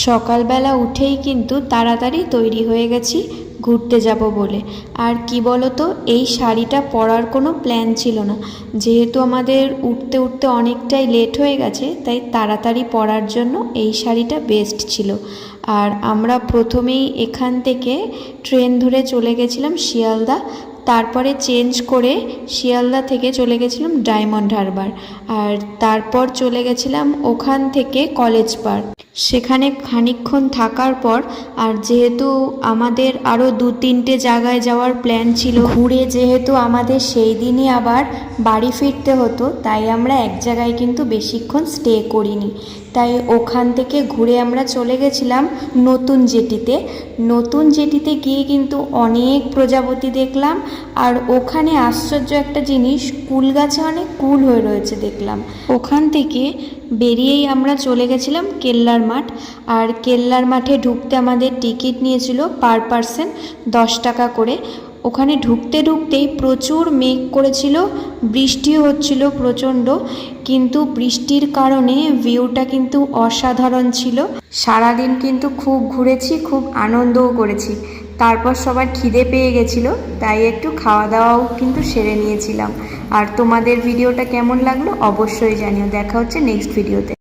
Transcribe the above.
সকালবেলা উঠেই কিন্তু তাড়াতাড়ি তৈরি হয়ে গেছি ঘুরতে যাব বলে। আর কি বলো তো, এই শাড়িটা পরার কোনো প্ল্যান ছিল না, যেহেতু আমাদের উঠতে উঠতে অনেকটাই লেট হয়ে গেছে, তাই তাড়াতাড়ি পরার জন্য এই শাড়িটা বেস্ট ছিল। আর আমরা প্রথমেই এখান থেকে ট্রেন ধরে চলে গেছিলাম শিয়ালদা, তারপরে চেঞ্জ করে শিয়ালদা থেকে চলে গেছিলাম ডায়মন্ড হারবার, আর তারপর চলে গেছিলাম ওখান থেকে কলেজ পার্ক। সেখানে খানিকক্ষণ থাকার পর, আর যেহেতু আমাদের আরও 2-3টে জায়গায় যাওয়ার প্ল্যান ছিল, ঘুরে যেহেতু আমাদের সেই দিনই আবার বাড়ি ফিরতে হতো, তাই আমরা এক জায়গায় কিন্তু বেশিক্ষণ স্টে করিনি। তাই ওখান থেকে ঘুরে আমরা চলে গেছিলাম নতুন জেটিতে। নতুন জেটিতে গিয়ে কিন্তু অনেক প্রজাপতি দেখলাম, আর ওখানে আশ্চর্য একটা জিনিস, কুল গাছে অনেক কুল হয়ে রয়েছে দেখলাম। ওখান থেকে বেরিয়েই আমরা চলে গেছিলাম কেল্লার মাঠ। আর কেল্লার মাঠে ঢুকতে আমাদের টিকিট নিয়েছিল পার পারসন 10 টাকা করে। ওখানে ঢুকতে ঢুকতেই প্রচুর মেঘ করেছিল, বৃষ্টিও হচ্ছিল প্রচণ্ড, কিন্তু বৃষ্টির কারণে ভিউটা কিন্তু অসাধারণ ছিল। সারাদিন কিন্তু খুব ঘুরেছি, খুব আনন্দও করেছি। তারপর সবার খিদে পেয়ে গেছিলো, তাই একটু খাওয়া দাওয়াও কিন্তু সেরে নিয়েছিলাম। আর তোমাদের ভিডিওটা কেমন লাগলো অবশ্যই জানিও। দেখা হচ্ছে নেক্সট ভিডিওতে।